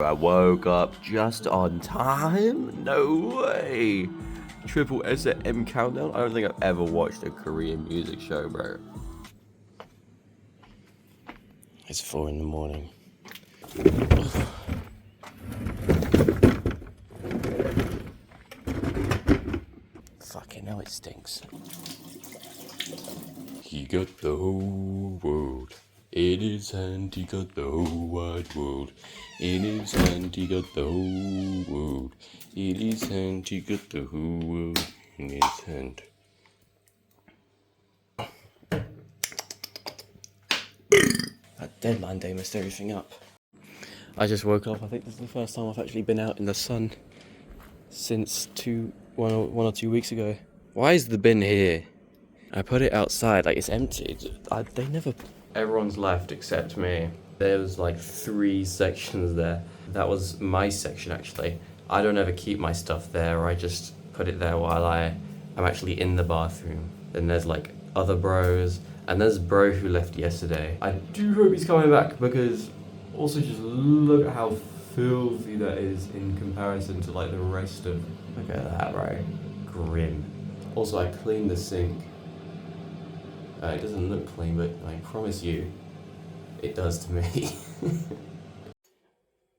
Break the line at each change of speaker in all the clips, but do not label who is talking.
I woke up just on time? No way! Triple SM countdown? I don't think I've ever watched a Korean music show, bro. It's 4 in the morning. Fucking hell, it stinks. He got the whole world in his hand. He got the whole wide world in his hand. He got the whole world in his hand. He got the whole world in his hand. That deadline day messed everything up. I just woke up. I think this is the first time I've actually been out in the sun since one or 2 weeks ago. Why is the bin here? I put it outside, like it's empty. Everyone's left except me. There's like 3 sections there. That was my section actually. I don't ever keep my stuff there, I just put it there while I'm actually in the bathroom. Then there's like other bros, and there's a bro who left yesterday. I do hope he's coming back, because also just look at how filthy that is in comparison to like the rest of, look at that, right? Grim. Also, I cleaned the sink. It doesn't look clean, but I promise you, it does to me.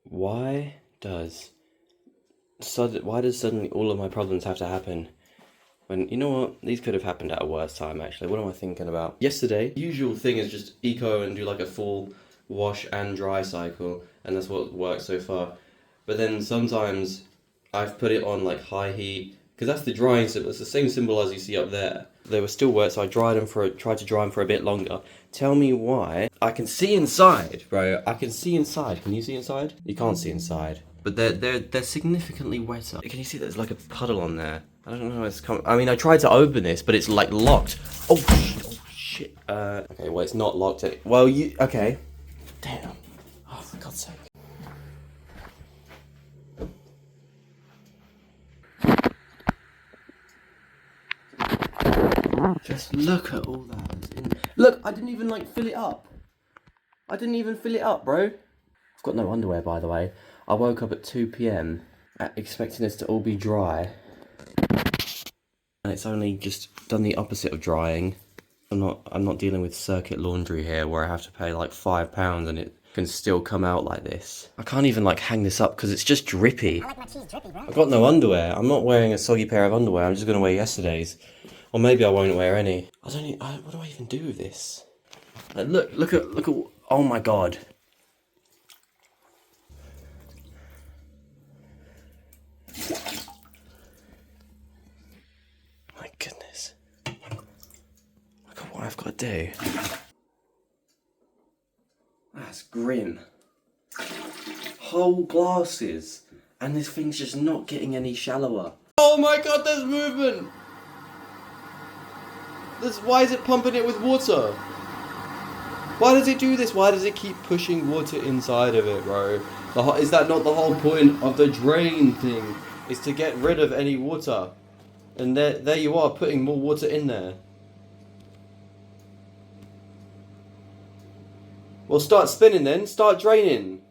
Why does suddenly all of my problems have to happen? When, you know what, these could have happened at a worse time actually. What am I thinking about? Yesterday, the usual thing is just eco and do like a full wash and dry cycle, and that's what works so far. But then sometimes I've put it on like high heat, because that's the drying symbol. It's the same symbol as you see up there. They were still wet, so I tried to dry them for a bit longer. Tell me why. I can see inside, bro. I can see inside. Can you see inside? You can't see inside. But they're significantly wetter. Can you see there's like a puddle on there? I don't know how it's coming. I mean, I tried to open this, but it's like locked. Oh shit. Okay, well it's not locked. Well, okay. Damn. Oh, for God's sake. Just look at all that. Look, I didn't even like fill it up. I didn't even fill it up, bro. I've got no underwear, by the way. I woke up at 2 PM expecting this to all be dry. And it's only just done the opposite of drying. I'm not dealing with circuit laundry here where I have to pay like £5 and it can still come out like this. I can't even like hang this up because it's just drippy. I like my cheese drippy, bro. I've got no underwear. I'm not wearing a soggy pair of underwear. I'm just gonna wear yesterday's. Or maybe I won't wear any. What do I even do with this? Look at, oh my God. My goodness. Look at what I've got to do. That's grim. Whole glasses. And this thing's just not getting any shallower. Oh my God, there's movement! Why is it pumping it with water? Why does it do this? Why does it keep pushing water inside of it, bro? Is that not the whole point of the drain thing? Is to get rid of any water. And there you are, putting more water in there. Well, start spinning then. Start draining.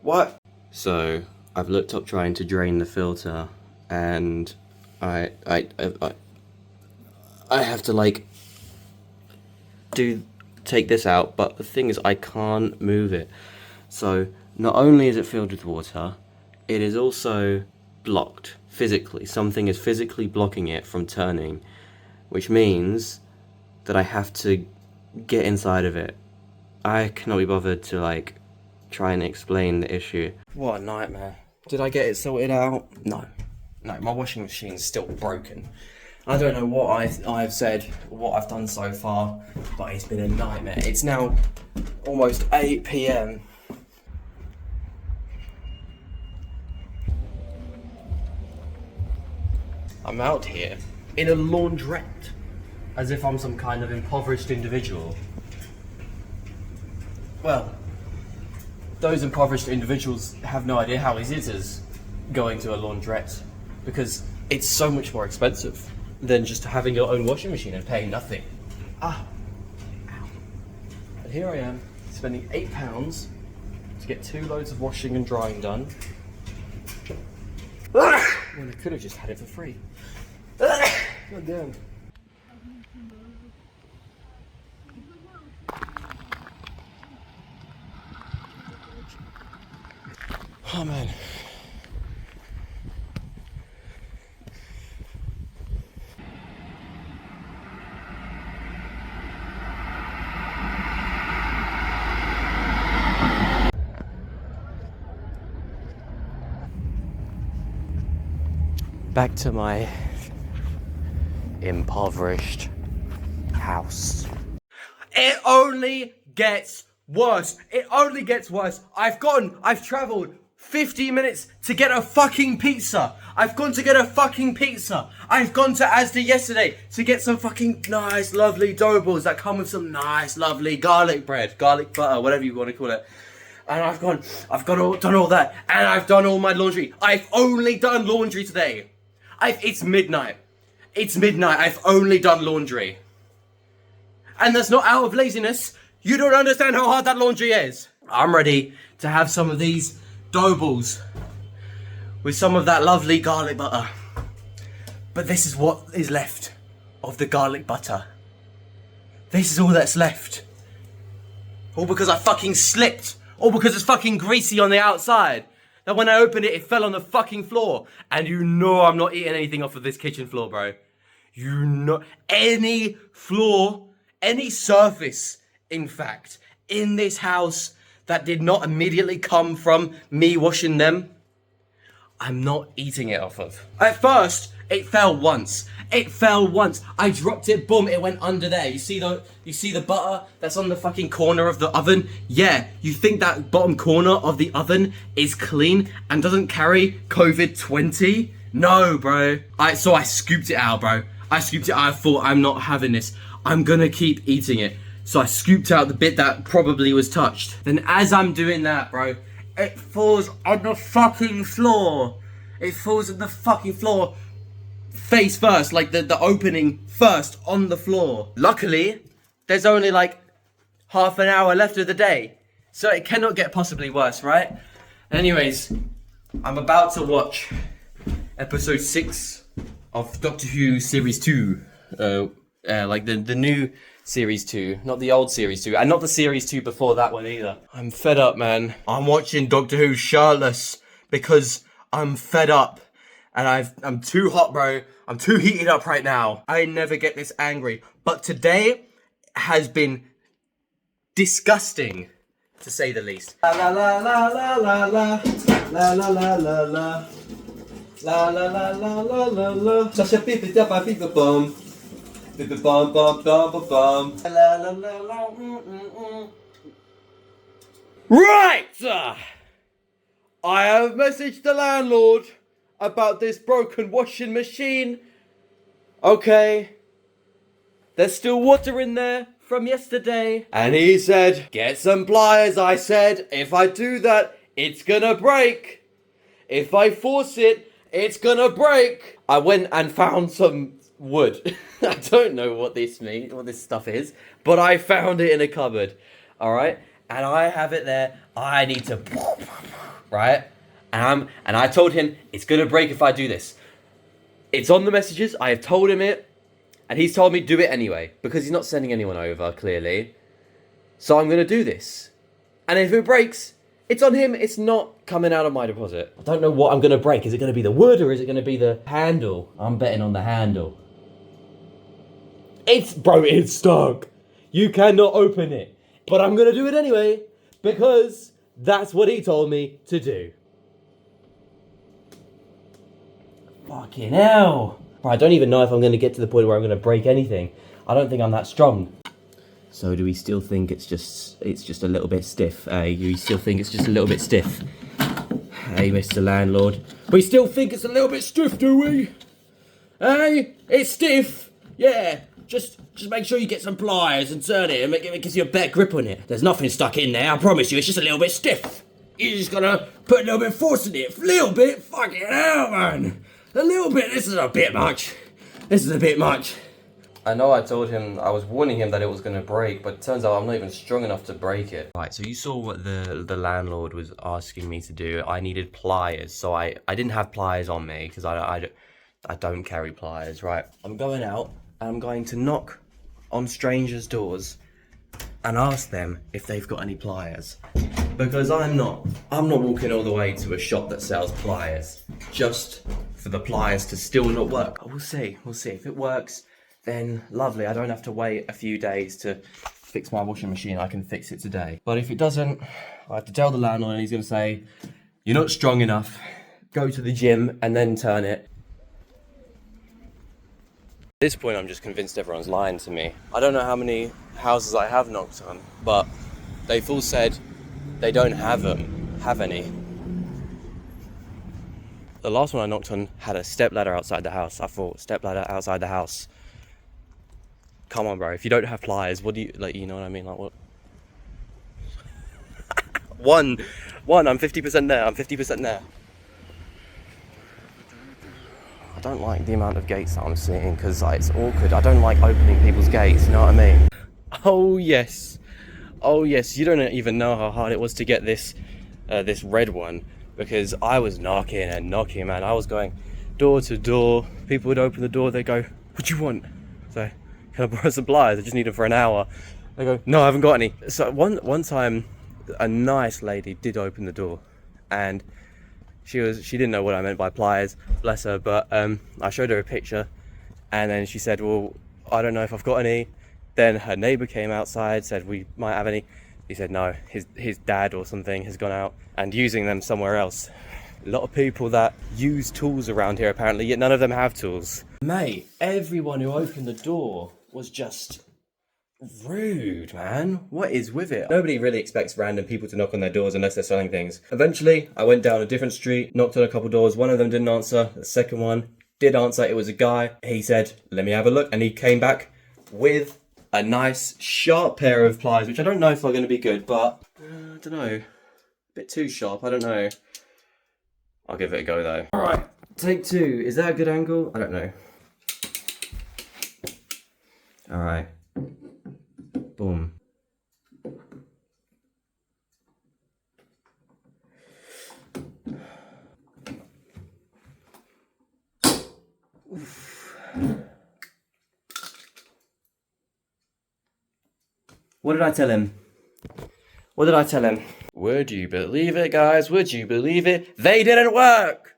What? So, I've looked up trying to drain the filter, and I have to like take this out, but the thing is I can't move it. So not only is it filled with water, it is also blocked physically. Something is physically blocking it from turning, which means that I have to get inside of it. I cannot be bothered to like try and explain the issue. What a nightmare. Did I get it sorted out? No, my washing machine's still broken. I don't know what I've said, what I've done so far, but it's been a nightmare. It's now almost 8 PM. I'm out here in a laundrette, as if I'm some kind of impoverished individual. Well, those impoverished individuals have no idea how easy it is going to a laundrette, because it's so much more expensive than just having your own washing machine and paying nothing. Ah. Ow. here I am, spending £8 to get 2 loads of washing and drying done. When I could have just had it for free. God damn. Oh man. Back to my impoverished house. It only gets worse. It only gets worse. I've traveled 50 minutes to get a fucking pizza. I've gone to get a fucking pizza. I've gone to Asda yesterday to get some fucking nice, lovely dough balls that come with some nice, lovely garlic bread, garlic butter, whatever you want to call it. And I've done all that, and I've done all my laundry. I've only done laundry today. It's midnight. It's midnight. I've only done laundry. And that's not out of laziness. You don't understand how hard that laundry is. I'm ready to have some of these dough balls with some of that lovely garlic butter. But this is what is left of the garlic butter. This is all that's left. All because I fucking slipped. All because it's fucking greasy on the outside. That when I opened it, it fell on the fucking floor. And you know I'm not eating anything off of this kitchen floor, bro. You know, any floor, any surface, in fact, in this house that did not immediately come from me washing them, I'm not eating it off of. At first, it fell once. It fell once. I dropped it, boom, it went under there. You see the butter that's on the fucking corner of the oven? Yeah, you think that bottom corner of the oven is clean and doesn't carry COVID-20? No, bro. So I scooped it out, bro. I scooped it out. I thought, I'm not having this. I'm gonna keep eating it. So I scooped out the bit that probably was touched. Then as I'm doing that, bro, it falls on the fucking floor. It falls on the fucking floor. Face first, like the opening first on the floor. Luckily, there's only like half an hour left of the day. So it cannot get possibly worse, right? Anyways, I'm about to watch episode 6 of Doctor Who Series 2. Like the new Series 2, not the old Series 2, and not the Series 2 before that one either. I'm fed up, man. I'm watching Doctor Who shirtless because I'm fed up. And I'm too hot, bro. I'm too heated up right now. I never get this angry. But today has been disgusting, to say the least. La la la la la la la la la la la la la la la la la la la. Such a beep up, I think the bum. The bum bum bum bum. La la la la. Right! I have messaged the landlord about this broken washing machine. Okay. There's still water in there from yesterday. And he said, get some pliers. I said, if I do that, it's gonna break. If I force it, it's gonna break. I went and found some wood. I don't know what this means, what this stuff is, but I found it in a cupboard. All right. And I have it there. I need to, right? And I told him, it's going to break if I do this. It's on the messages. I have told him it. And he's told me do it anyway. Because he's not sending anyone over, clearly. So I'm going to do this. And if it breaks, it's on him. It's not coming out of my deposit. I don't know what I'm going to break. Is it going to be the wood or is it going to be the handle? I'm betting on the handle. Bro, it's stuck. You cannot open it. But I'm going to do it anyway. Because that's what he told me to do. Fucking hell. I don't even know if I'm going to get to the point where I'm going to break anything. I don't think I'm that strong. So do we still think it's just a little bit stiff? You still think it's just a little bit stiff? Hey, Mr. Landlord. We still think it's a little bit stiff, do we? Hey, it's stiff. Yeah, just make sure you get some pliers and turn it and it gives you a better grip on it. There's nothing stuck in there, I promise you. It's just a little bit stiff. You just gotta put a little bit of force in it. A little bit. Fucking hell, man. A little bit. This is a bit much. This is a bit much. I know I told him, I was warning him that it was going to break, but it turns out I'm not even strong enough to break it. Right, so you saw what the landlord was asking me to do. I needed pliers, so I didn't have pliers on me, because I don't carry pliers, right? I'm going out, and I'm going to knock on strangers' doors and ask them if they've got any pliers. Because I'm not walking all the way to a shop that sells pliers just for the pliers to still not work. We'll see. If it works, then lovely. I don't have to wait a few days to fix my washing machine. I can fix it today. But if it doesn't, I have to tell the landlord, and he's going to say, you're not strong enough. Go to the gym and then turn it. At this point, I'm just convinced everyone's lying to me. I don't know how many houses I have knocked on, but they've all said they don't have any. The last one I knocked on had a stepladder outside the house. I thought, stepladder outside the house. Come on, bro. If you don't have pliers, what do you, like, you know what I mean? Like, what? One, I'm 50% there. I'm 50% there. I don't like the amount of gates that I'm seeing because it's awkward. I don't like opening people's gates, you know what I mean? Oh yes, you don't even know how hard it was to get this this red one, because I was knocking, man. I was going door to door. People would open the door, they go, what do you want? So, can I borrow some pliers? I just need them for an hour. They go, no, I haven't got any. So one time, a nice lady did open the door, and she didn't know what I meant by pliers, bless her, but I showed her a picture, and then she said, well, I don't know if I've got any. Then her neighbour came outside, said we might have any. He said no, his dad or something has gone out and using them somewhere else. A lot of people that use tools around here apparently, yet none of them have tools. Mate, everyone who opened the door was just rude, man. What is with it? Nobody really expects random people to knock on their doors unless they're selling things. Eventually, I went down a different street, knocked on a couple doors. One of them didn't answer. The second one did answer. It was a guy. He said, let me have a look. And he came back with a nice sharp pair of pliers, which I don't know if are going to be good, but I don't know. A bit too sharp. I don't know. I'll give it a go though. All right, take two. Is that a good angle? I don't know. All right. Boom. Oof. What did I tell him? Would you believe it, guys? Would you believe it? They didn't work!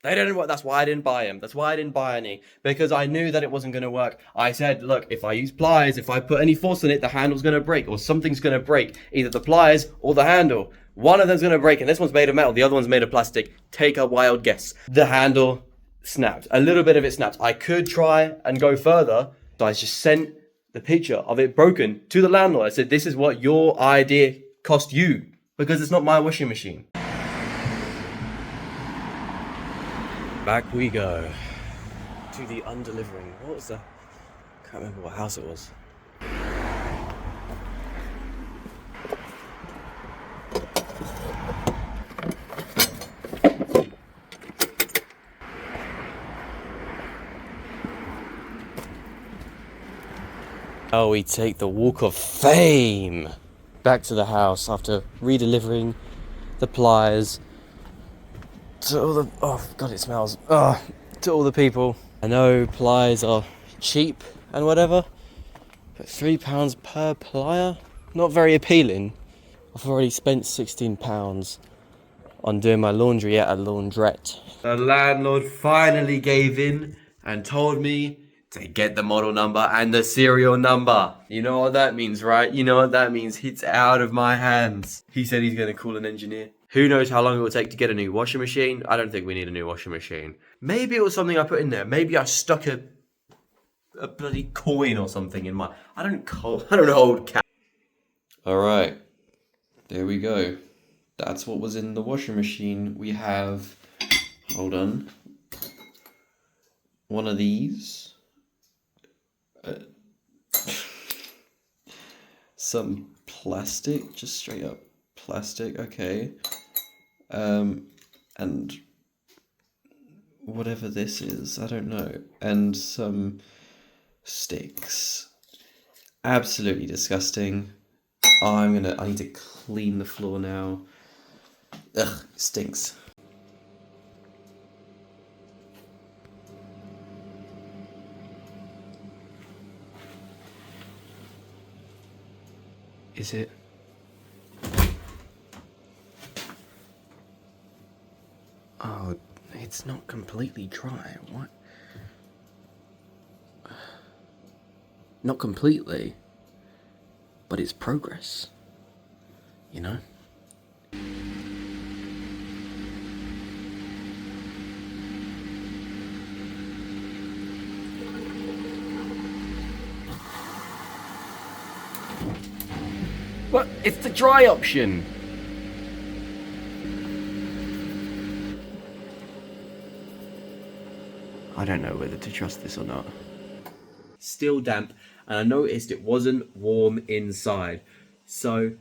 That's why I didn't buy them. That's why I didn't buy any. Because I knew that it wasn't going to work. I said, look, if I use pliers, if I put any force on it, the handle's going to break. Or something's going to break. Either the pliers or the handle. One of them's going to break. And this one's made of metal. The other one's made of plastic. Take a wild guess. The handle snapped. A little bit of it snapped. I could try and go further. So I just sent the picture of it broken to the landlord. I said, this is what your idea cost you. Because it's not my washing machine. Back we go to the undelivering. What was that? I can't remember what house it was. Oh, we take the walk of fame back to the house after redelivering the pliers to all the, oh god, it smells, to all the people. I know pliers are cheap and whatever, but £3 per plier, not very appealing. I've already spent £16 on doing my laundry at a laundrette. The landlord finally gave in and told me to get the model number and the serial number. You know what that means, right? You know what that means. It's out of my hands. He said he's going to call an engineer. Who knows how long it will take to get a new washing machine? I don't think we need a new washing machine. Maybe it was something I put in there. Maybe I stuck a bloody coin or something in my... I don't hold cat. Alright. There we go. That's what was in the washing machine. We have... Hold on. One of these. Some plastic, just straight up plastic, okay. And whatever this is, I don't know. And some Stinks. Absolutely disgusting. Oh, I need to clean the floor now. Ugh, it stinks. Is it? Oh, it's not completely dry. What? Not completely, but it's progress. You know? What? It's the dry option! I don't know whether to trust this or not. Still damp, and I noticed it wasn't warm inside. So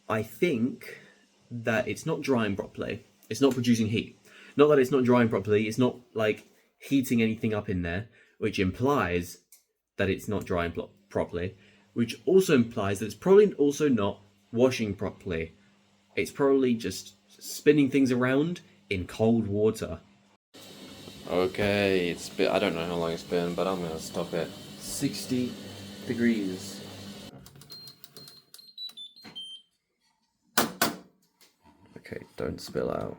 I think that it's not drying properly. It's not producing heat. Not that it's not drying properly, it's not like heating anything up in there, which implies that it's not drying properly, which also implies that it's probably also not washing properly. It's probably just spinning things around in cold water. Okay, I don't know how long it's been, but I'm gonna stop it. 60 degrees. Okay, don't spill out.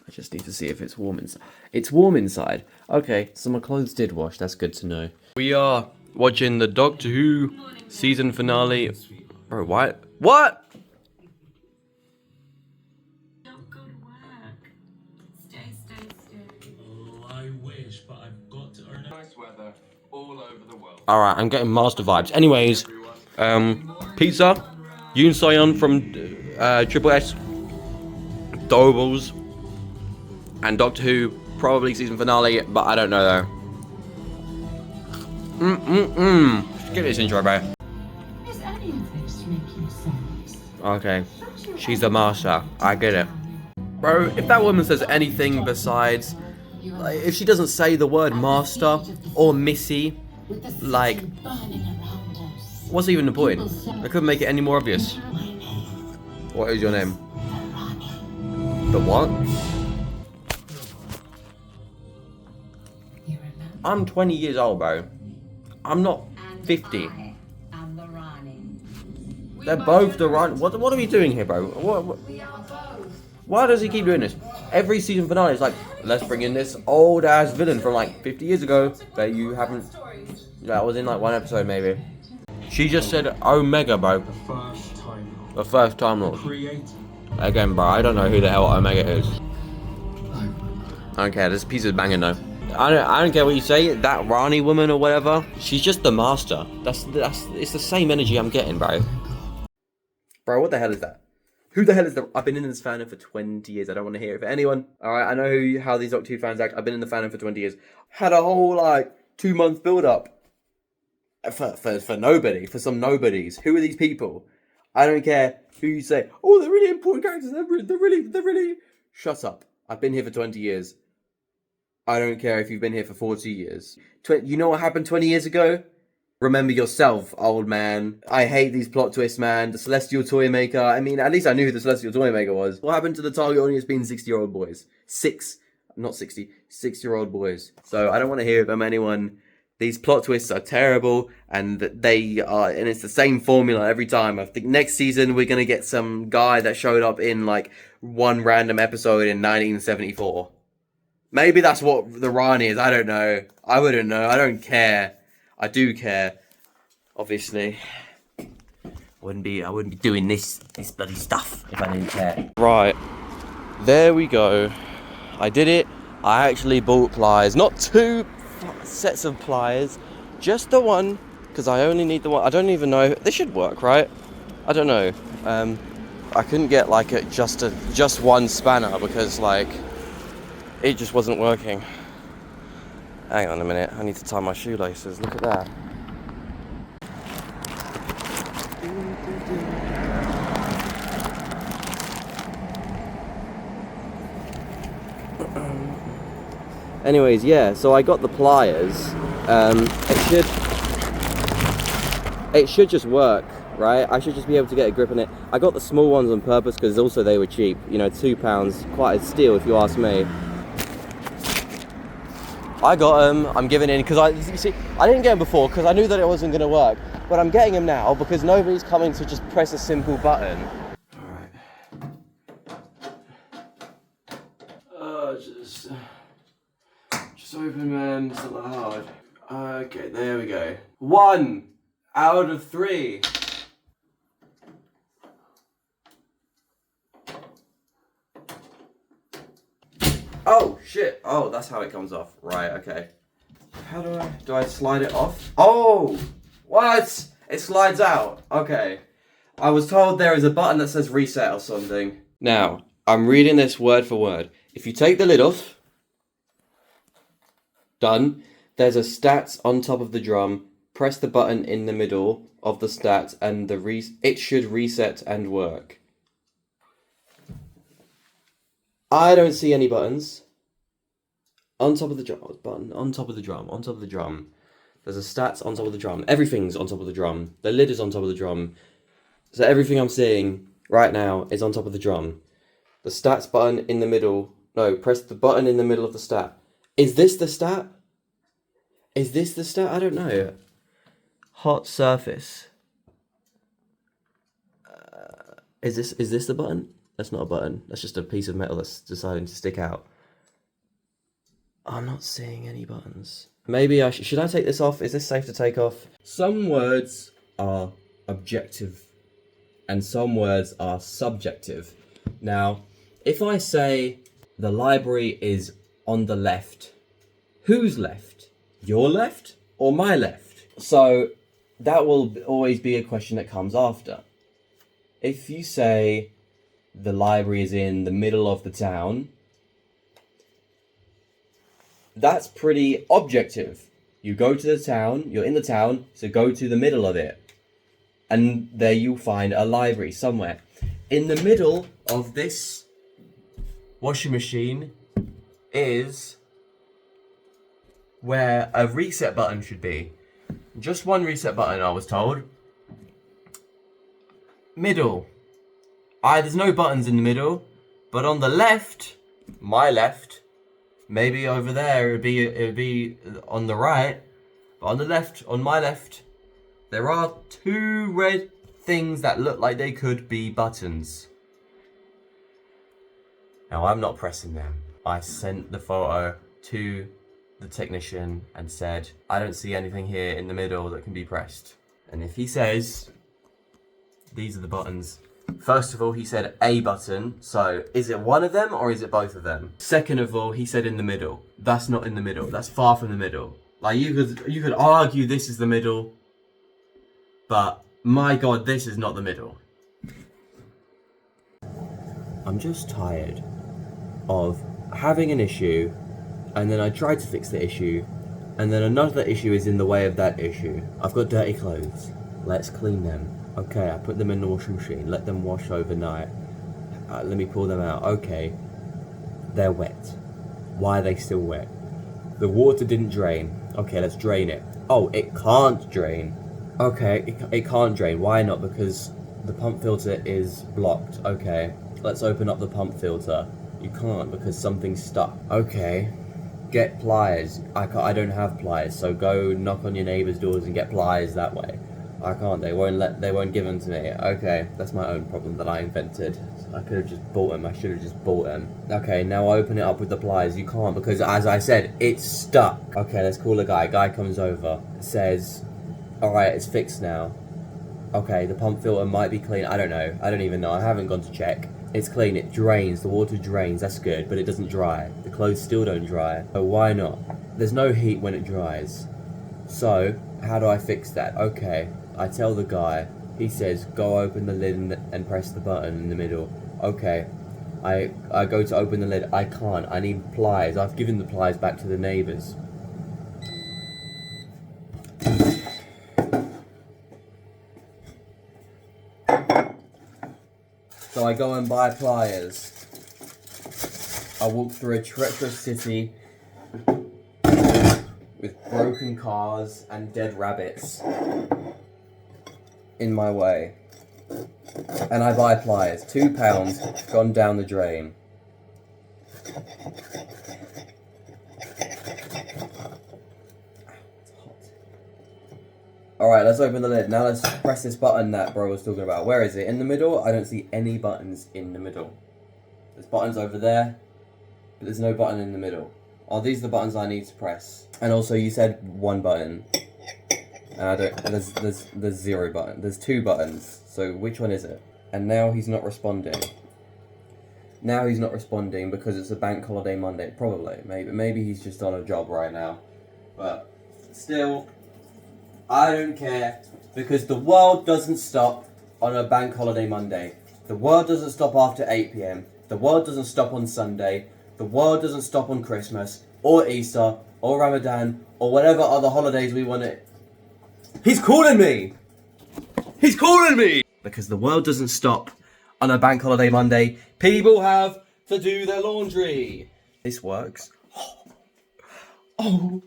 I just need to see if it's warm inside. It's warm inside. Okay, so my clothes did wash. That's good to know. We are watching the Doctor Who season finale. Bro, what? What?
Don't go to work. Stay. Oh, I wish, but I've got to earn nice weather all over the world.
Alright, I'm getting master vibes. Anyways, pizza, Yoon Soyeon from Triple S, Dorables, and Doctor Who, probably season finale, but I don't know though. Let's get this intro, bro.
Is any of this making sense?
Okay, she's the master. I get it. Bro, if that woman says anything besides, like, if she doesn't say the word master or Missy, like, what's even the point? I couldn't make it any more obvious. What is your name? The what? I'm 20 years old, bro. I'm not 50. They're both the Rani. What are we doing here, bro? What? Why does he keep doing this? Every season finale is like, let's bring in this old ass villain from like 50 years ago that you haven't. That was in like one episode maybe. She just said Omega, bro. The first time Lord. Again, bro, I don't know who the hell Omega is. I don't care. This piece is banging though. I don't care what you say. That Rani woman or whatever, she's just the master. It's the same energy I'm getting, bro. Bro, what the hell is that? Who the hell is the... I've been in this fandom for 20 years. I don't want to hear it for anyone. Alright, I know how these Doctor Who fans act. I've been in the fandom for 20 years. Had a whole, like, 2-month build-up. For nobody. For some nobodies. Who are these people? I don't care who you say. Oh, they're really important characters. They're really... Shut up. I've been here for 20 years. I don't care if you've been here for 40 years. You know what happened 20 years ago? Remember yourself, old man. I hate these plot twists, man. The Celestial Toymaker. I mean, at least I knew who the Celestial Toymaker was. What happened to the target audience being 60-year-old boys? 6-year-old boys. So I don't want to hear it from anyone. These plot twists are terrible, and they are, and it's the same formula every time. I think next season we're gonna get some guy that showed up in like one random episode in 1974. Maybe that's what the Rani is. I don't know. I wouldn't know. I don't care. I do care, obviously. I wouldn't be doing this bloody stuff if I didn't care. Right, there we go. I did it. I actually bought pliers, not 2 sets of pliers, just the one, because I only need the one. I don't even know. This should work, right? I don't know. I couldn't get like just one spanner because like it just wasn't working. Hang on a minute, I need to tie my shoelaces. Look at that. Anyways, yeah, so I got the pliers. It should just work, right? I should just be able to get a grip on it. I got the small ones on purpose because also they were cheap. You know, £2, quite a steal if you ask me. I got them. I'm giving in because you see, I didn't get them before because I knew that it wasn't going to work. But I'm getting them now because nobody's coming to just press a simple button. All right. Just open, man. It's not that hard. Okay, there we go. 1 out of 3. Oh shit! Oh, that's how it comes off. Right. Okay. How do I slide it off? Oh, what? It slides out. Okay. I was told there is a button that says reset or something. Now, I'm reading this word for word. If you take the lid off, done. There's a stats on top of the drum. Press the button in the middle of the stats and it should reset and work. I don't see any buttons. On top of the drum, button, on top of the drum, on top of the drum. There's a stats on top of the drum. Everything's on top of the drum. The lid is on top of the drum. So everything I'm seeing right now is on top of the drum. The stats button in the middle. No, press the button in the middle of the stat. Is this the stat? Is this the stat? I don't know. Hot surface. Is this the button? That's not a button. That's just a piece of metal that's deciding to stick out. I'm not seeing any buttons. Maybe should I take this off? Is this safe to take off? Some words are objective and some words are subjective. Now, if I say the library is on the left, whose left? Your left or my left? So that will always be a question that comes after. If you say the library is in the middle of the town, that's pretty objective. You go to the town, you're in the town, so go to the middle of it. And there you'll find a library somewhere. In the middle of this washing machine is where a reset button should be. Just one reset button, I was told. Middle. There's no buttons in the middle, but on the left, my left, maybe over there it'd be on the right, but on the left, on my left, there are 2 red things that look like they could be buttons. Now I'm not pressing them. I sent the photo to the technician and said, I don't see anything here in the middle that can be pressed. And if he says, these are the buttons. First of all, he said a button, so is it one of them or is it both of them? Second of all, he said in the middle. That's not in the middle, that's far from the middle. Like you could argue this is the middle, but my God, this is not the middle. I'm just tired of having an issue, and then I try to fix the issue, and then another issue is in the way of that issue. I've got dirty clothes. Let's clean them. Okay, I put them in the washing machine. Let them wash overnight. Let me pull them out. Okay, they're wet. Why are they still wet? The water didn't drain. Okay, let's drain it. Oh, it can't drain. Okay, it can't drain. Why not? Because the pump filter is blocked. Okay, let's open up the pump filter. You can't because something's stuck. Okay, get pliers. I don't have pliers, so go knock on your neighbor's doors and get pliers that way. I can't. They won't give them to me. Okay, that's my own problem that I invented. I could have just bought them. I should have just bought them. Okay, now I open it up with the pliers. You can't because, as I said, it's stuck. Okay, let's call a guy. Guy comes over, says, all right, it's fixed now. Okay, the pump filter might be clean. I don't know. I don't even know. I haven't gone to check. It's clean. It drains. The water drains. That's good, but it doesn't dry. The clothes still don't dry. So why not? There's no heat when it dries. So how do I fix that? Okay, I tell the guy. He says, go open the lid and press the button in the middle. Okay, I go to open the lid. I can't. I need pliers. I've given the pliers back to the neighbours. So I go and buy pliers. I walk through a treacherous city broken cars and dead rabbits in my way. And I buy pliers. £2 gone down the drain. Alright, let's open the lid. Now let's press this button that bro was talking about. Where is it? In the middle? I don't see any buttons in the middle. There's buttons over there, but there's no button in the middle. Are these the buttons I need to press? And also you said one button. And I don't, there's 0 button. There's 2 buttons. So which one is it? And now he's not responding. Now he's not responding because it's a bank holiday Monday. Probably, maybe he's just on a job right now. But still, I don't care, because the world doesn't stop on a bank holiday Monday. The world doesn't stop after 8 PM. The world doesn't stop on Sunday. The world doesn't stop on Christmas, or Easter, or Ramadan, or whatever other holidays we want to... He's calling me! He's calling me! Because the world doesn't stop on a bank holiday Monday. People have to do their laundry. This works. Oh.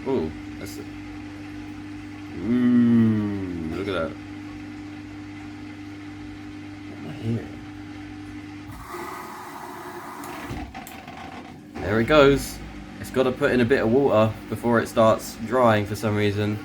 Ooh, that's it. Ooh, look at that. What am I hearing? There it goes. It's got to put in a bit of water before it starts drying for some reason.